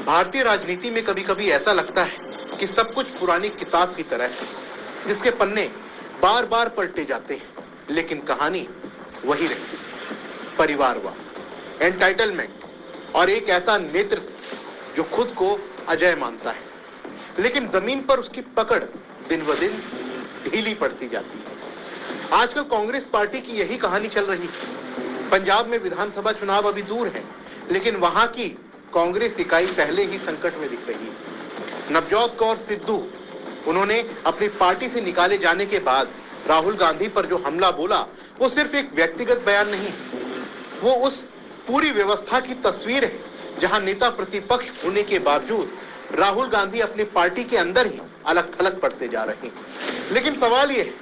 भारतीय राजनीति में कभी कभी ऐसा लगता है कि सब कुछ पुरानी किताब की तरह है, जिसके पन्ने बार बार पलटे जाते हैं, लेकिन कहानी वही रहती है। परिवारवाद, एंटाइटलमेंट और एक ऐसा नेतृत्व जो खुद को अजय मानता है, लेकिन जमीन पर उसकी पकड़ दिन ब दिन ढीली पड़ती जाती है। आजकल कांग्रेस पार्टी की यही कहानी चल रही है। पंजाब में विधानसभा चुनाव अभी दूर है, लेकिन वहां की कांग्रेस इकाई पहले ही संकट में दिख रही है। नवजोत कौर सिद्धू, उन्होंने अपनी पार्टी से निकाले जाने के बाद राहुल गांधी पर जो हमला बोला, वो सिर्फ एक व्यक्तिगत बयान नहीं, वो उस पूरी व्यवस्था की तस्वीर है जहां नेता प्रतिपक्ष होने के बावजूद राहुल गांधी अपनी पार्टी के अंदर ही अलग थलग पड़ते जा रहे हैं। लेकिन सवाल यह है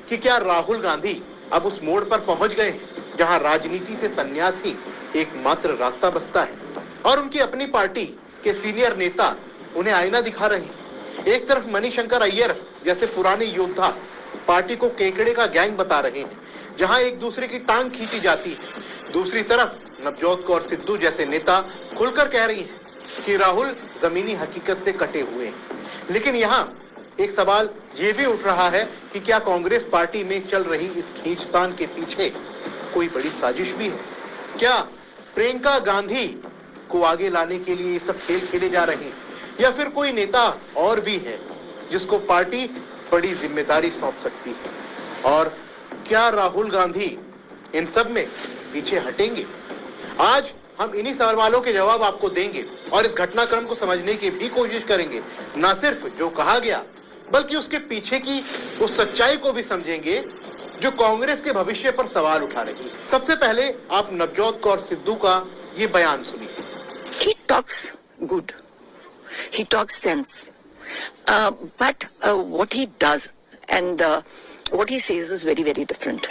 कि क्या राहुल गांधी अब उस मोड़ पर पहुंच गए हैं जहां राजनीति से संन्यास ही एकमात्र रास्ता बचता है, और उनकी अपनी पार्टी के सीनियर नेता उन्हें आईना दिखा रहे हैं। एक तरफ मणिशंकर अय्यर जैसे पुराने योद्धा पार्टी को केकड़े का गैंग बता रहे हैं, जहां एक दूसरे की टांग खींची जाती है। दूसरी तरफ नवजोत कौर सिद्धू जैसे नेता खुलकर कह रही हैं कि राहुल जमीनी हकीकत से कटे हुए हैं। लेकिन यहाँ एक सवाल ये भी उठ रहा है कि क्या कांग्रेस पार्टी में चल रही इस खींचतान के पीछे कोई बड़ी साजिश भी है? क्या प्रियंका गांधी को आगे लाने के लिए ये सब खेल खेले जा रहे हैं, या फिर कोई नेता और भी है जिसको पार्टी बड़ी जिम्मेदारी सौंप सकती है? और क्या राहुल गांधी इन सब में पीछे हटेंगे? आज हम इन्हीं सवालों के जवाब आपको देंगे और इस घटनाक्रम को समझने की भी कोशिश करेंगे। ना सिर्फ जो कहा गया, बल्कि उसके पीछे की उस सच्चाई को भी समझेंगे जो कांग्रेस के भविष्य पर सवाल उठा रही है। सबसे पहले आप नवजोत कौर सिद्धू का ये बयान सुनिए। He talks good. He talks sense. But what he does and what he says is very, very different.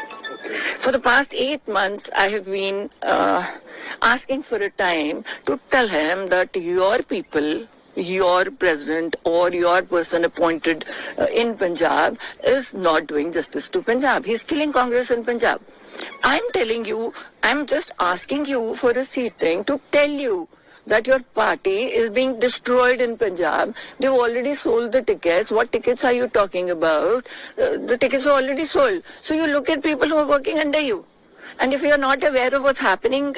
For the past 8 months, I have been asking for a time to tell him that your people, your president or your person appointed in Punjab is not doing justice to Punjab. He's killing Congress in Punjab. I'm telling you, I'm just asking you for a seating to tell you that your party is being destroyed in Punjab. They've already sold the tickets. What tickets are you talking about? The tickets are already sold. So you look at people who are working under you. And if you are not aware of what's happening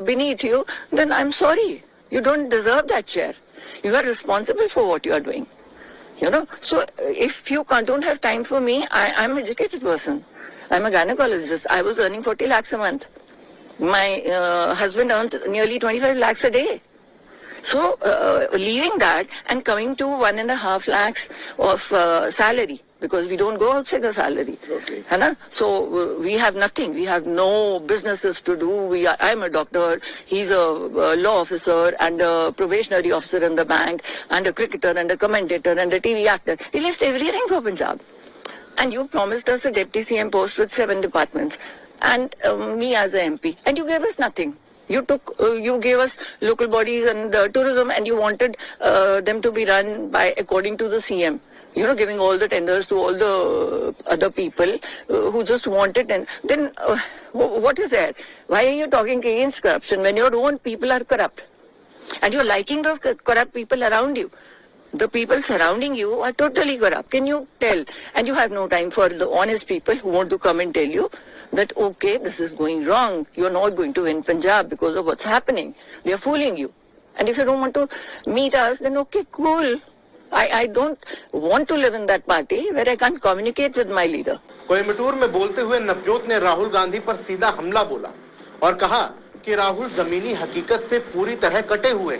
beneath you, then I'm sorry. You don't deserve that chair. You are responsible for what you are doing. You know, so if you don't have time for me, I'm an educated person. I'm a gynecologist. I was earning 40 lakhs a month. My husband earns nearly 25 lakhs a day. So leaving that and coming to 1.5 lakhs of salary, because we don't go outside the salary. Okay. So we have nothing. We have no businesses to do. I'm a doctor. He's a law officer and a probationary officer in the bank and a cricketer and a commentator and a TV actor. He left everything for Punjab. And you promised us a deputy CM post with 7 departments. And me as a MP, and you gave us nothing. You gave us local bodies and tourism, and you wanted them to be run by according to the CM. You know, giving all the tenders to all the other people who just wanted. And then what is there? Why are you talking against corruption when your own people are corrupt, and you're liking those corrupt people around you? The people surrounding you are totally corrupt. Can you tell? And you have no time for the honest people who want to come and tell you that, okay, this is going wrong. You're not going to win Punjab because of what's happening. They're fooling you. And if you don't want to meet us, then okay, cool. I don't want to live in that party where I can't communicate with my leader. Coimbatore में बोलते हुए नवजोत ने राहुल गांधी पर सीधा हमला बोला और कहा कि राहुल जमीनी हकीकत से पूरी तरह कटे हुए।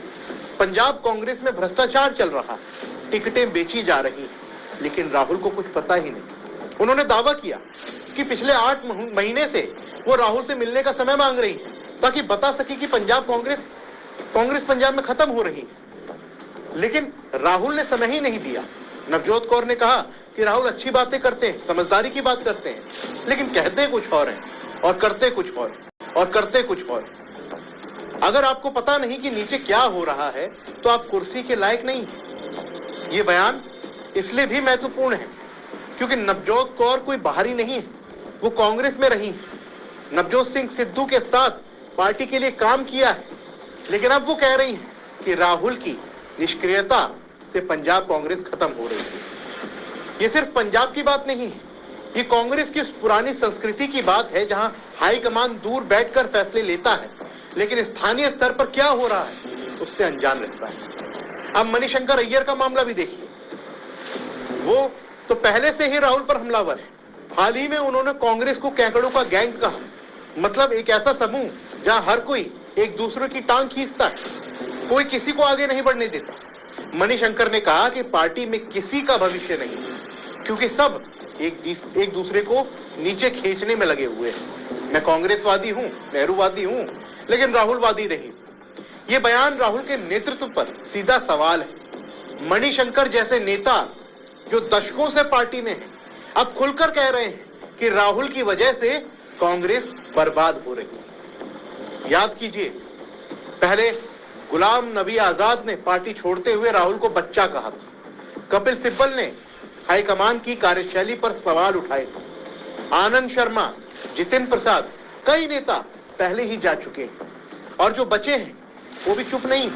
पंजाब कांग्रेस में भ्रष्टाचार चल रहा, टिकटें बेची जा रही, लेकिन राहुल को कुछ पता ही नहीं। उन्होंने दावा किया कि पिछले 8 महीने से वो राहुल से मिलने का समय मांग रही है ताकि बता सके कि पंजाब कांग्रेस पंजाब में खत्म हो रही है, लेकिन राहुल ने समय ही नहीं दिया। नवजोत कौर ने कहा कि राहुल अच्छी बातें करते हैं, समझदारी की बात करते हैं, लेकिन कहते कुछ और हैं और करते कुछ और और करते कुछ और। अगर आपको पता नहीं कि नीचे क्या हो रहा है तो आप कुर्सी के लायक नहीं हैं। ये बयान इसलिए भी महत्वपूर्ण है क्योंकि नवजोत कौर कोई बाहरी नहीं है, वो कांग्रेस में रही, नवजोत सिंह सिद्धू के साथ पार्टी के लिए काम किया है, लेकिन अब वो कह रही हैं कि राहुल की निष्क्रियता से पंजाब कांग्रेस खत्म हो रही है। ये सिर्फ पंजाब की बात नहीं है, ये कांग्रेस की उस पुरानी संस्कृति की बात है जहां हाईकमान दूर बैठकर फैसले लेता है, लेकिन स्थानीय स्तर पर क्या हो रहा है उससे अनजान रहता है। अब मणिशंकर अय्यर का मामला भी देखिए, वो तो पहले से ही राहुल पर हमलावर है। हाल ही में उन्होंने कांग्रेस को कैकड़ों का गैंग कहा, मतलब एक ऐसा समूह जहां हर कोई एक दूसरे की टांग खींचता है, कोई किसी को आगे नहीं बढ़ने देता। मणिशंकर ने कहा कि पार्टी में किसी का भविष्य नहीं, क्योंकि सब एक दूसरे को नीचे खींचने में लगे हुए हैं। मैं कांग्रेसवादी हूं, नेहरूवादी हूं, लेकिन राहुलवादी नहीं। ये बयान राहुल के नेतृत्व पर सीधा सवाल है। मणिशंकर जैसे नेता जो दशकों से पार्टी में है, अब खुलकर कह रहे हैं कि राहुल की वजह से कांग्रेस बर्बाद हो रही है। याद कीजिए, पहले गुलाम नबी आजाद ने पार्टी छोड़ते हुए राहुल को बच्चा कहा था। कपिल सिब्बल ने हाईकमान की कार्यशैली पर सवाल उठाए थे। आनंद शर्मा, जितिन प्रसाद, कई नेता पहले ही जा चुके हैं और जो बचे हैं वो भी चुप नहीं।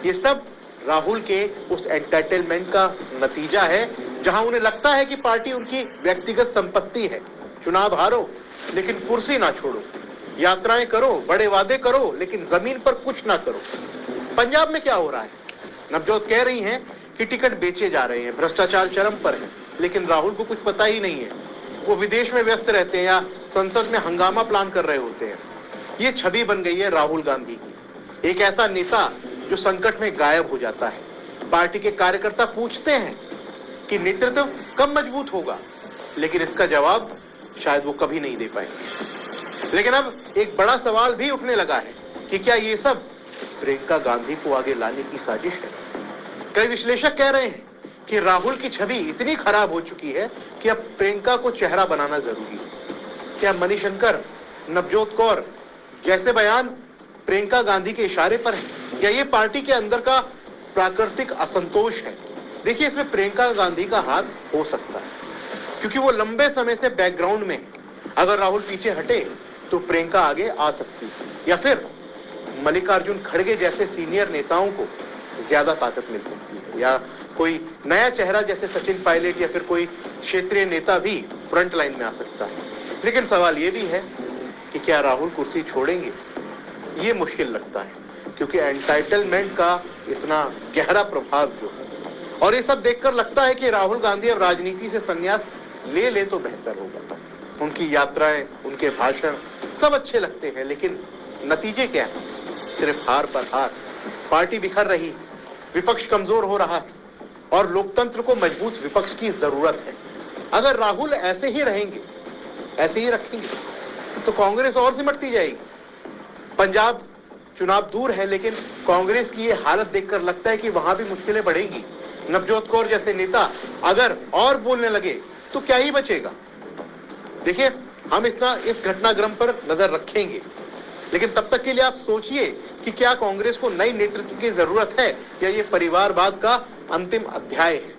ये सब राहुल के उस एंटरटेनमेंट का नतीजा है जहां उन्हें लगता है कि पार्टी उनकी व्यक्तिगत संपत्ति है। चुनाव हारो लेकिन कुर्सी ना छोड़ो, यात्राएं करो, बड़े वादे करो, लेकिन जमीन पर कुछ ना करो। पंजाब में क्या हो रहा है? नवजोत कह रही हैं कि टिकट बेचे जा रहे हैं, भ्रष्टाचार चरम पर है, लेकिन राहुल को कुछ पता ही नहीं है। वो विदेश में व्यस्त रहते हैं या संसद में हंगामा प्लान कर रहे होते हैं। ये छवि बन गई है राहुल गांधी की, एक ऐसा नेता जो संकट में गायब हो जाता है। पार्टी के कार्यकर्ता पूछते हैं कि नेतृत्व कब मजबूत होगा, लेकिन इसका जवाब शायद वो कभी नहीं दे पाएंगे। लेकिन अब एक बड़ा सवाल भी उठने लगा है कि क्या ये सब प्रियंका गांधी को आगे लाने की साजिश है? कई विश्लेषक कह रहे हैं कि राहुल की छवि इतनी खराब हो चुकी है कि अब प्रियंका को चेहरा बनाना जरूरी है। क्या मणिशंकर, नवजोत कौर जैसे बयान प्रियंका गांधी के इशारे पर है, या ये पार्टी के अंदर का प्राकृतिक असंतोष है? देखिए, इसमें प्रियंका गांधी का हाथ हो सकता है, क्योंकि वो लंबे समय से बैकग्राउंड में है। अगर राहुल पीछे हटे तो प्रियंका आगे आ सकती है, या फिर मल्लिकार्जुन खड़गे जैसे सीनियर नेताओं को ज्यादा ताकत मिल सकती है, या कोई नया चेहरा जैसे सचिन पायलट या फिर कोई क्षेत्रीय नेता भी फ्रंट लाइन में आ सकता है। लेकिन सवाल ये भी है कि क्या राहुल कुर्सी छोड़ेंगे? ये मुश्किल लगता है, क्योंकि एंटाइटलमेंट का इतना गहरा प्रभाव जो है, और ये सब देखकर लगता है कि राहुल गांधी अब राजनीति से संन्यास ले तो बेहतर होगा। उनकी यात्राएं, उनके भाषण सब अच्छे लगते हैं, लेकिन नतीजे क्या है? सिर्फ हार पर हार। पार्टी बिखर रही है, विपक्ष कमजोर हो रहा है, और लोकतंत्र को मजबूत विपक्ष की जरूरत है। अगर राहुल ऐसे ही रहेंगे, ऐसे ही रखेंगे, तो कांग्रेस और सिमटती जाएगी। पंजाब चुनाव दूर है, लेकिन कांग्रेस की ये हालत देखकर लगता है कि वहां भी मुश्किलें बढ़ेंगी। नवजोत कौर जैसे नेता अगर और बोलने लगे तो क्या ही बचेगा? देखिए, हम इस घटनाक्रम पर नजर रखेंगे, लेकिन तब तक के लिए आप सोचिए कि क्या कांग्रेस को नई नेतृत्व की जरूरत है, या ये परिवारवाद का अंतिम अध्याय है।